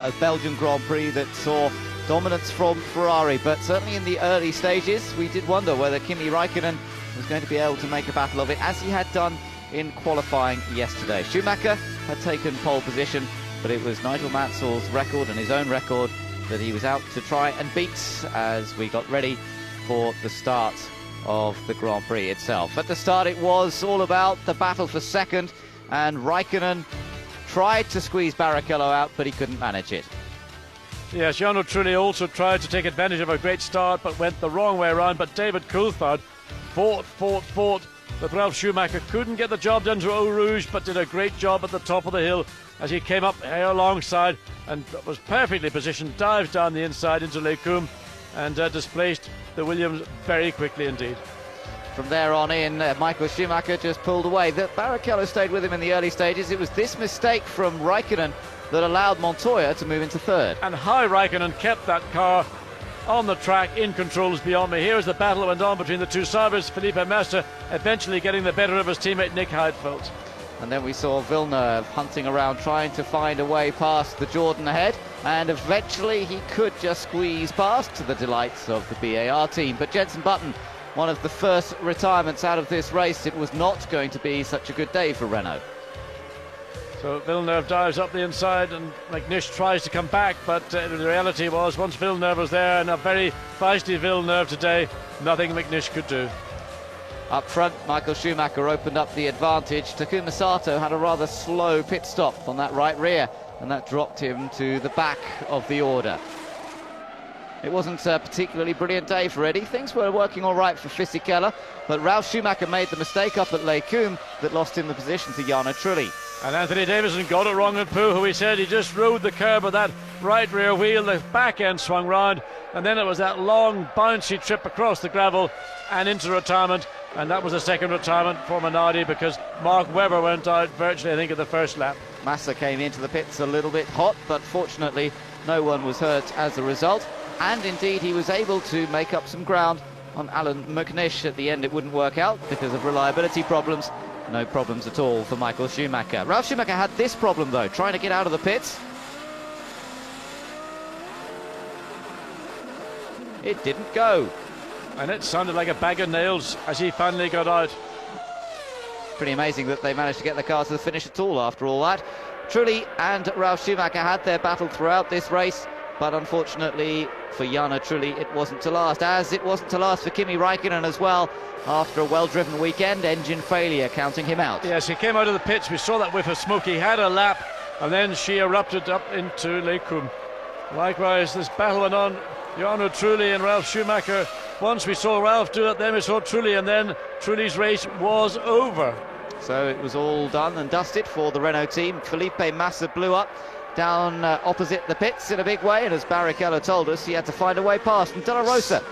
A Belgian Grand Prix that saw dominance from Ferrari, but certainly in the early stages we did wonder whether Kimi Raikkonen was going to be able to make a battle of it, as he had done in qualifying yesterday. Schumacher had taken pole position, but it was Nigel Mansell's record and his own record that he was out to try and beat as we got ready for the start of the Grand Prix itself. At the start it was all about the battle for second, and Raikkonen tried to squeeze Barrichello out, but he couldn't manage it. Yes, Jarno Trulli also tried to take advantage of a great start, but went the wrong way around. But David Coulthard fought, but Ralf Schumacher couldn't get the job done to Eau Rouge, but did a great job at the top of the hill as he came up alongside and was perfectly positioned, dived down the inside into Les Combes and displaced the Williams very quickly indeed. From there on in, Michael Schumacher just pulled away. Barrichello stayed with him in the early stages. It was this mistake from Raikkonen that allowed Montoya to move into third. And how Raikkonen kept that car on the track in control is beyond me. Here's the battle that went on between the two Saubers. Felipe Massa eventually getting the better of his teammate Nick Heidfeld. And then we saw Villeneuve hunting around, trying to find a way past the Jordan ahead, and eventually he could just squeeze past, to the delights of the BAR team. But Jenson Button, one of the first retirements out of this race, it was not going to be such a good day for Renault. So Villeneuve dives up the inside and McNish tries to come back, but the reality was once Villeneuve was there, and a very feisty Villeneuve today, nothing McNish could do. Up front, Michael Schumacher opened up the advantage. Takuma Sato had a rather slow pit stop on that right rear, and that dropped him to the back of the order. It wasn't a particularly brilliant day for Eddie. Things were working all right for Fisichella, but Ralf Schumacher made the mistake up at Les Combes that lost him the position to Jarno Trulli. And Anthony Davidson got it wrong at Pooh, who he said he just rode the curb of that right rear wheel, the back end swung round, and then it was that long bouncy trip across the gravel and into retirement, and that was the second retirement for Minardi because Mark Webber went out virtually, I think, at the first lap. Massa came into the pits a little bit hot, but fortunately no one was hurt as a result. And indeed he was able to make up some ground on Alan McNish. At the end it wouldn't work out because of reliability problems. No problems at all for Michael Schumacher. Ralf Schumacher had this problem though, trying to get out of the pits. It didn't go. And it sounded like a bag of nails as he finally got out. Pretty amazing that they managed to get the car to the finish at all after all that. Trulli and Ralf Schumacher had their battle throughout this race, but unfortunately for Jarno Trulli it wasn't to last, as it wasn't to last for Kimi Raikkonen as well, after a well-driven weekend, engine failure counting him out. Yes, he came out of the pits, we saw that whiff of smoke, he had a lap and then she erupted up into Les Combes. Likewise, this battle went on, Jarno Trulli and Ralf Schumacher. Once we saw Ralf do it, then we saw Trulli, and then Trulli's race was over. So it was all done and dusted for the Renault team. Felipe Massa blew up down opposite the pits in a big way, and as Barrichello told us, he had to find a way past. And De La Rosa.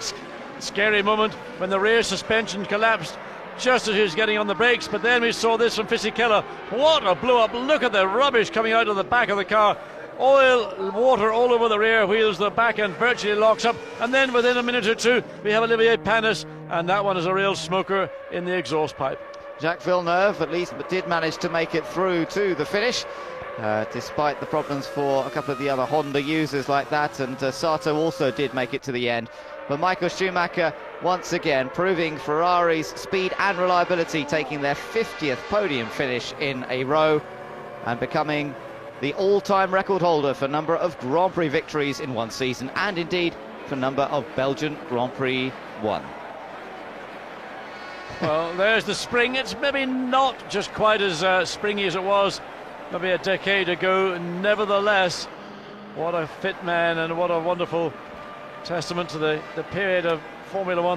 Scary moment when the rear suspension collapsed just as he was getting on the brakes, but then we saw this from Fisichella. What a blow up, look at the rubbish coming out of the back of the car. Oil, water all over the rear wheels, the back end virtually locks up, and then within a minute or two we have Olivier Panis, and that one is a real smoker in the exhaust pipe. Jacques Villeneuve at least did manage to make it through to the finish, despite the problems for a couple of the other Honda users like that, and Sato also did make it to the end. But Michael Schumacher once again proving Ferrari's speed and reliability, taking their 50th podium finish in a row and becoming the all-time record holder for number of Grand Prix victories in one season, and indeed for number of Belgian Grand Prix won. Well, there's the spring. It's maybe not just quite as springy as it was maybe a decade ago. Nevertheless, what a fit man and what a wonderful testament to the period of Formula One